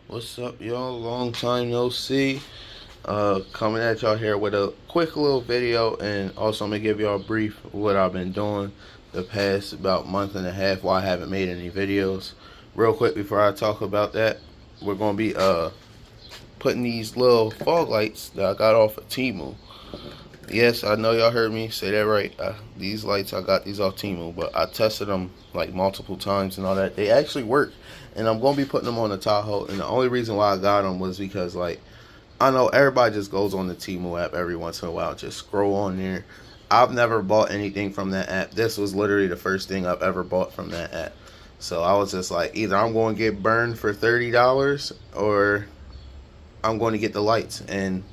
What's up, y'all? Long time no see. Coming at y'all here with a quick little video, and also I'm gonna give y'all a brief of what I've been doing the past about month and a half while I haven't made any videos. Real quick before I talk about that, we're gonna be putting these little fog lights that I got off of Temu. Yes, I know y'all heard me say that right. These lights, I got these off Temu, but I tested them like multiple times and all that. They actually work, and I'm going to be putting them on the Tahoe. And the only reason why I got them was because, like, I know everybody just goes on the Temu app every once in a while, just scroll on there. I've never bought anything from that app. This was literally the first thing I've ever bought from that app. So I was just like, either I'm going to get burned for $30 or I'm going to get the lights. And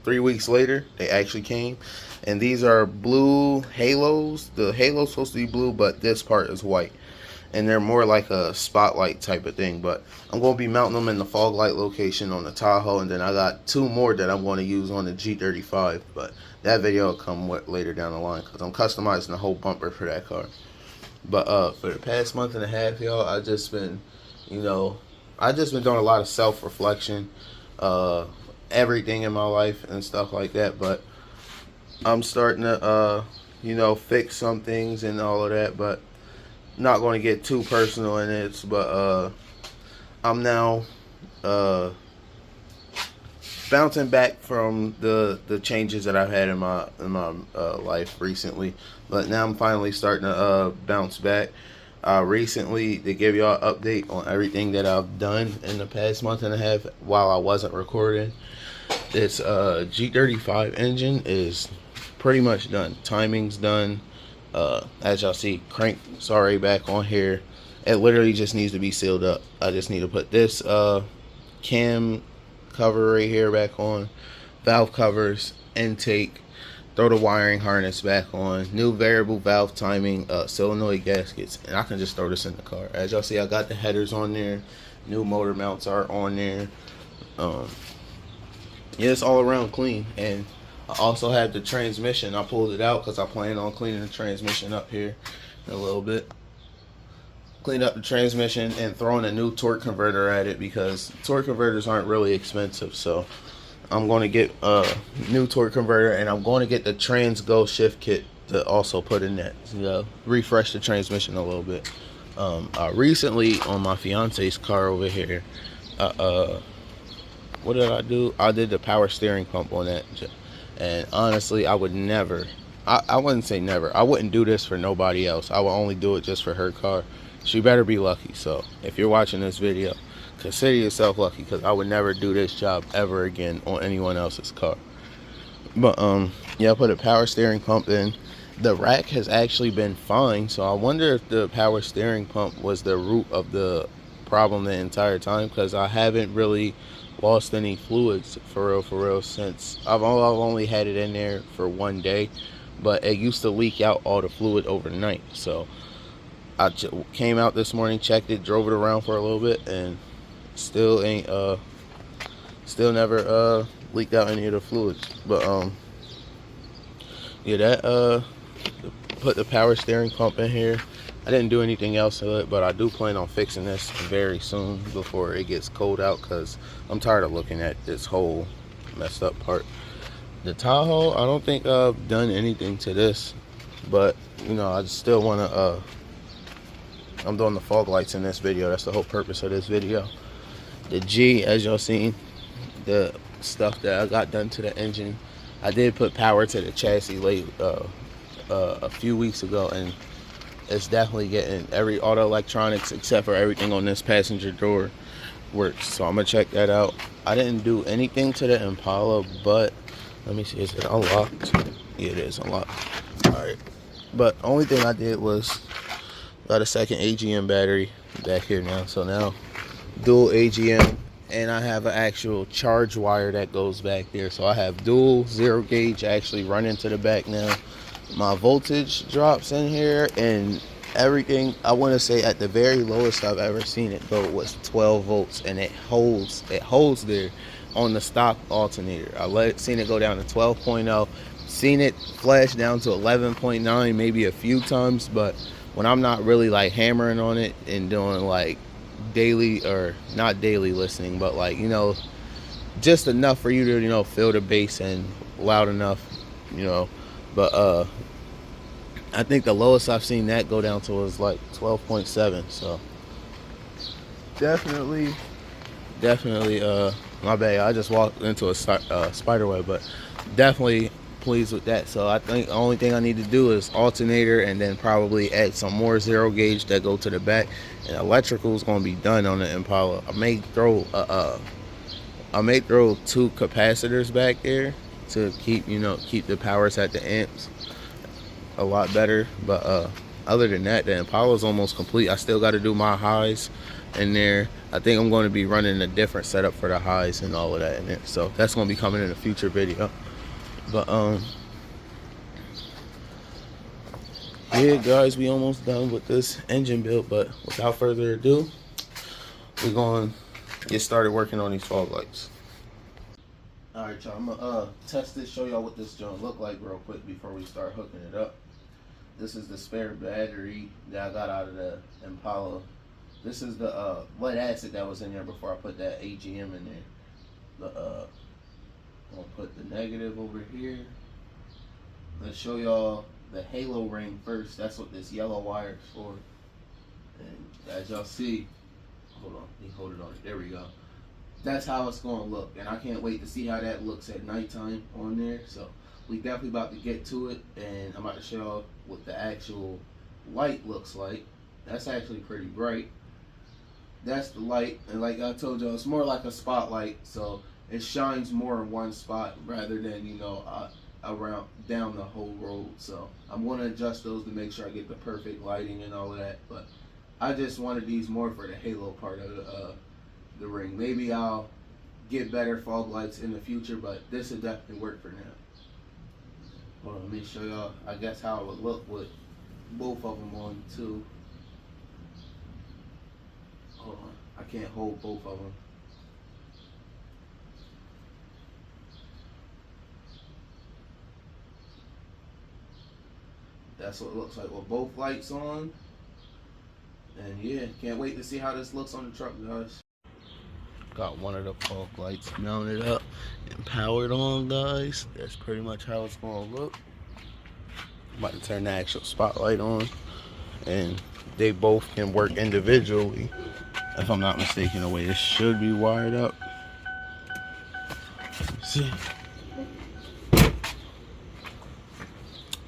3 weeks later, they actually came. And these are blue halos. The halo's supposed to be blue, but this part is white. And they're more like a spotlight type of thing. But I'm going to be mounting them in the fog light location on the Tahoe. And then I got two more that I'm going to use on the G35. But that video will come later down the line, because I'm customizing the whole bumper for that car. But for the past month and a half, y'all, I just been doing a lot of self-reflection. Everything in my life and stuff like that, but I'm starting to fix some things and all of that, but not going to get too personal in it. But I'm now bouncing back from the changes that I've had in my life recently, but now I'm finally starting to bounce back. Recently, to give y'all an update on everything that I've done in the past month and a half while I wasn't recording. This G35 engine is pretty much done. Timing's done. As y'all see, crank's already back on here. It literally just needs to be sealed up. I just need to put this cam cover right here back on, valve covers, intake, throw the wiring harness back on, new variable valve timing, solenoid gaskets, and I can just throw this in the car. As y'all see, I got the headers on there, new motor mounts are on there. Yeah, it's all around clean. And I also have the transmission. I pulled it out because I plan on cleaning the transmission up here in a little bit. Clean up the transmission and throwing a new torque converter at it, because torque converters aren't really expensive. So I'm going to get a new torque converter, and I'm going to get the Trans Go shift kit to also put in that, refresh the transmission a little bit. Recently on my fiance's car over here, what did I do? I did the power steering pump on that. And honestly, I would never, I wouldn't say never, I wouldn't do this for nobody else. I would only do it just for her car. She better be lucky. So if you're watching this video, consider yourself lucky, because I would never do this job ever again on anyone else's car. But yeah, I put a power steering pump in. The rack has actually been fine, so I wonder if the power steering pump was the root of the problem the entire time, because I haven't really lost any fluids for real since I've only had it in there for one day, but it used to leak out all the fluid overnight. So I came out this morning, checked it, drove it around for a little bit, and still never leaked out any of the fluids. But yeah, that put the power steering pump in here. I didn't do anything else to it, but I do plan on fixing this very soon before it gets cold out, because I'm tired of looking at this whole messed up part. The Tahoe, I don't think I've done anything to this, but I still want to I'm doing the fog lights in this video. That's the whole purpose of this video. The G, as y'all seen, the stuff that I got done to the engine, I did put power to the chassis late a few weeks ago, and it's definitely getting every auto electronics except for everything on this passenger door works. So I'm gonna check that out. I didn't do anything to the Impala, but let me see, is it unlocked? Yeah, it is unlocked. All right, but only thing I did was got a second AGM battery back here now. So now dual AGM, and I have an actual charge wire that goes back there. So I have dual 0 gauge actually running to the back now. My voltage drops in here, and everything, I want to say at the very lowest I've ever seen it go was 12 volts, and it holds there on the stock alternator. Seen it go down to 12.0, seen it flash down to 11.9 maybe a few times, but when I'm not really like hammering on it and doing like daily, or not daily listening, but like, you know, just enough for you to, you know, feel the bass and loud enough, you know. But I think the lowest I've seen that go down to was like 12.7. So definitely, my bad, I just walked into a spider web, but definitely pleased with that. So I think the only thing I need to do is alternator, and then probably add some more zero gauge that go to the back, and electrical is going to be done on the Impala. I may throw two capacitors back there to keep, you know, keep the powers at the amps a lot better. But other than that, the Impala's almost complete. I still got to do my highs in there. I think I'm going to be running a different setup for the highs and all of that in there. So that's going to be coming in a future video. But yeah, guys, we almost done with this engine build. But without further ado, we're going to get started working on these fog lights. All right, y'all, I'm gonna test this, show y'all what this joint look like real quick before we start hooking it up. This is the spare battery that I got out of the Impala. This is the lead acid that was in there before I put that AGM in there. I'm gonna put the negative over here. Let's show y'all the halo ring first. That's what this yellow wire is for. And as y'all see, hold on, let me hold it on. There we go. That's how it's gonna look, and I can't wait to see how that looks at nighttime on there. So we definitely about to get to it, and I'm about to show y'all what the actual light looks like. That's actually pretty bright. That's the light, and like I told y'all, it's more like a spotlight, so it shines more in one spot rather than, you know, around down the whole road. So I'm going to adjust those to make sure I get the perfect lighting and all of that. But I just wanted these more for the halo part of the ring. Maybe I'll get better fog lights in the future, but this will definitely work for now. Hold on, let me show y'all, I guess, how it would look with both of them on too. Hold on, I can't hold both of them. That's what it looks like with both lights on. And yeah, can't wait to see how this looks on the truck, guys. Got one of the fog lights mounted up and powered on, guys. That's pretty much how it's gonna look. I'm about to turn the actual spotlight on, and they both can work individually, if I'm not mistaken. The way this should be wired up. Let's see.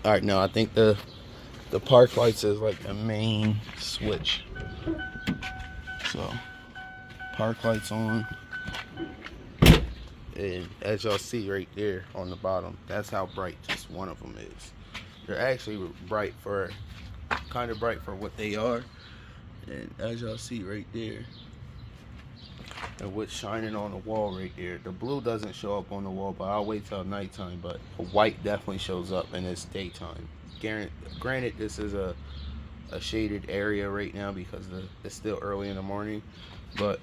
All right, now I think the park lights is like the main switch. So park lights on, and as y'all see right there on the bottom, that's how bright just one of them is. They're actually bright for, kind of bright for what they are. And as y'all see right there, and what's shining on the wall right there, the blue doesn't show up on the wall, but I'll wait till nighttime. But the white definitely shows up in it's daytime. Granted, this is a shaded area right now because it's still early in the morning, but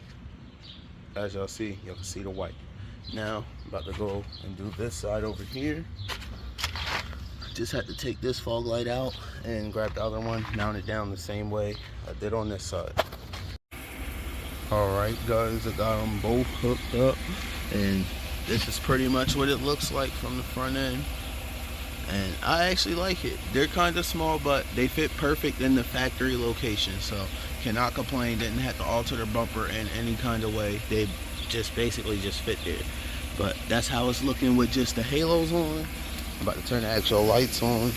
as y'all see, you can see the white. Now I'm about to go and do this side over here. Just had to take this fog light out and grab the other one, mount it down the same way I did on this side. Alright guys, I got them both hooked up, and this is pretty much what it looks like from the front end. And I actually like it. They're kind of small, but they fit perfect in the factory location, so cannot complain. Didn't have to alter the bumper in any kind of way. They just basically just fit there. But that's how it's looking with just the halos on. I'm about to turn the actual lights on.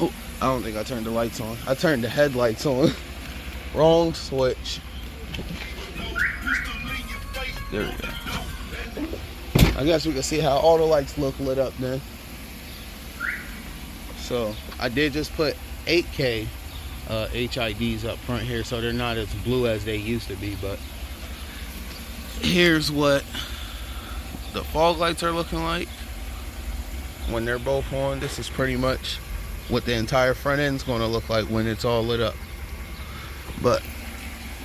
Oh, I don't think I turned the lights on. I turned the headlights on. Wrong switch. There we go. I guess we can see how all the lights look lit up then. So I did just put 8K HIDs up front here, so they're not as blue as they used to be. But here's what the fog lights are looking like when they're both on. This is pretty much what the entire front end is going to look like when it's all lit up. But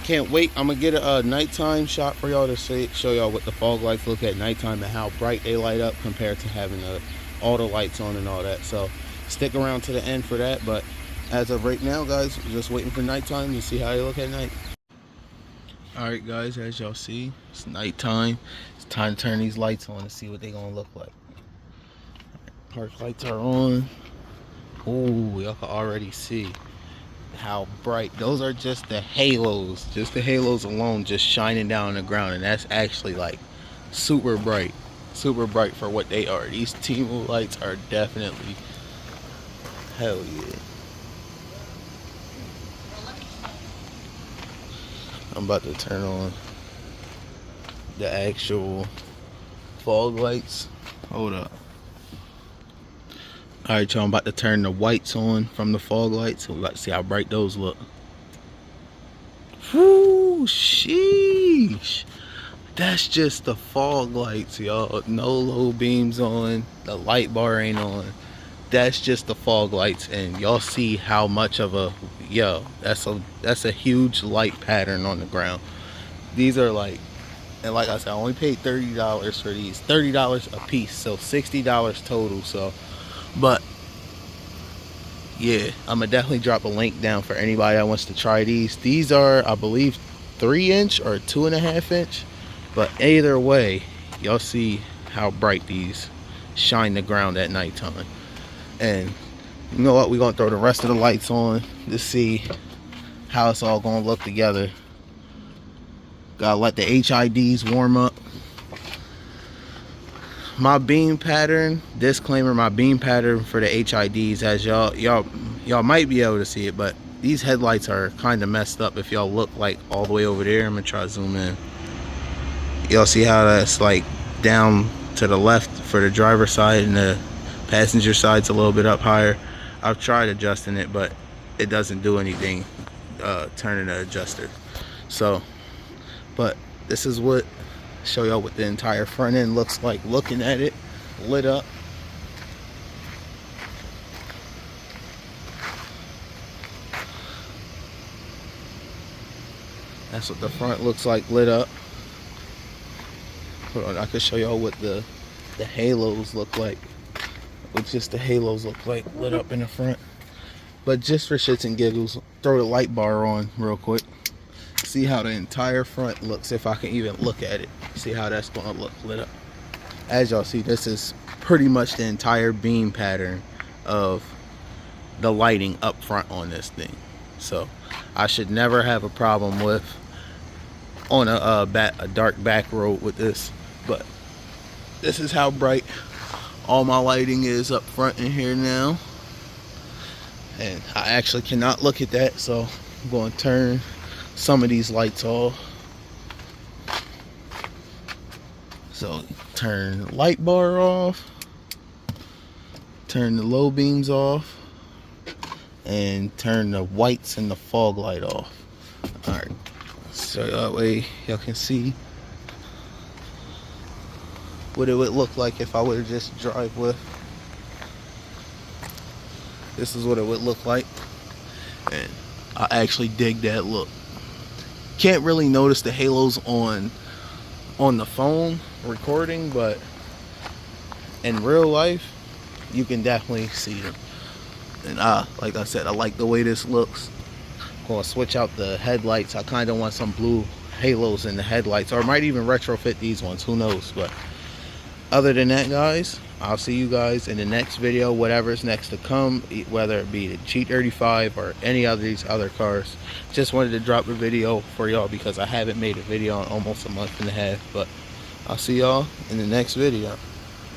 can't wait. I'm gonna get a nighttime shot for y'all to show y'all what the fog lights look at nighttime and how bright they light up compared to having all the lights on and all that. So stick around to the end for that. But as of right now, guys, we're just waiting for nighttime to see how they look at night. Alright guys, as y'all see, it's nighttime. It's time to turn these lights on to see what they're gonna look like. Park lights are on. Oh, y'all can already see how bright. Those are just the halos. Just the halos alone just shining down on the ground, and that's actually like super bright. Super bright for what they are. These Temu lights are definitely hell yeah. I'm about to turn on the actual fog lights. Hold up. Alright y'all, I'm about to turn the whites on from the fog lights. So we're about to see how bright those look. Whoo, sheesh. That's just the fog lights, y'all. No low beams on. The light bar ain't on. That's just the fog lights, and y'all see how much of a that's a huge light pattern on the ground. These are like, and like I said, I only paid $30 for these. $30 a piece, so $60 total. So, but yeah, I'm gonna definitely drop a link down for anybody that wants to try these. These are, I believe, 3-inch or 2.5-inch, but either way, y'all see how bright these shine the ground at nighttime. And you know what, we're gonna throw the rest of the lights on to see how it's all gonna look together. Gotta let the HIDs warm up. My beam pattern, disclaimer, my beam pattern for the HIDs, as y'all might be able to see it, but these headlights are kind of messed up. If y'all look like all the way over there, I'm gonna try to zoom in. Y'all see how that's like down to the left for the driver's side, and the passenger side's a little bit up higher. I've tried adjusting it, but it doesn't do anything turning the adjuster. So, but this is what, show y'all what the entire front end looks like looking at it lit up. That's what the front looks like lit up. Hold on, I can show y'all what the halos look like. What just the halos look like lit up in the front. But just for shits and giggles, throw the light bar on real quick. See how the entire front looks, if I can even look at it. See how that's gonna look lit up. As y'all see, this is pretty much the entire beam pattern of the lighting up front on this thing. So I should never have a problem with on a dark back road with this. But this is how bright all my lighting is up front in here now. And I actually cannot look at that, so I'm going to turn some of these lights off. So turn the light bar off, turn the low beams off, and turn the whites and the fog light off. Alright, so that way y'all can see what it would look like if I would just drive with. This is what it would look like, and I actually dig that look. Can't really notice the halos on the phone recording, but in real life you can definitely see them. And like I said, I like the way this looks. I'm gonna switch out the headlights. I kind of want some blue halos in the headlights, or I might even retrofit these ones, who knows. But other than that, guys, I'll see you guys in the next video, whatever's next to come, whether it be the G35 or any of these other cars. Just wanted to drop a video for y'all because I haven't made a video in almost a month and a half. But I'll see y'all in the next video.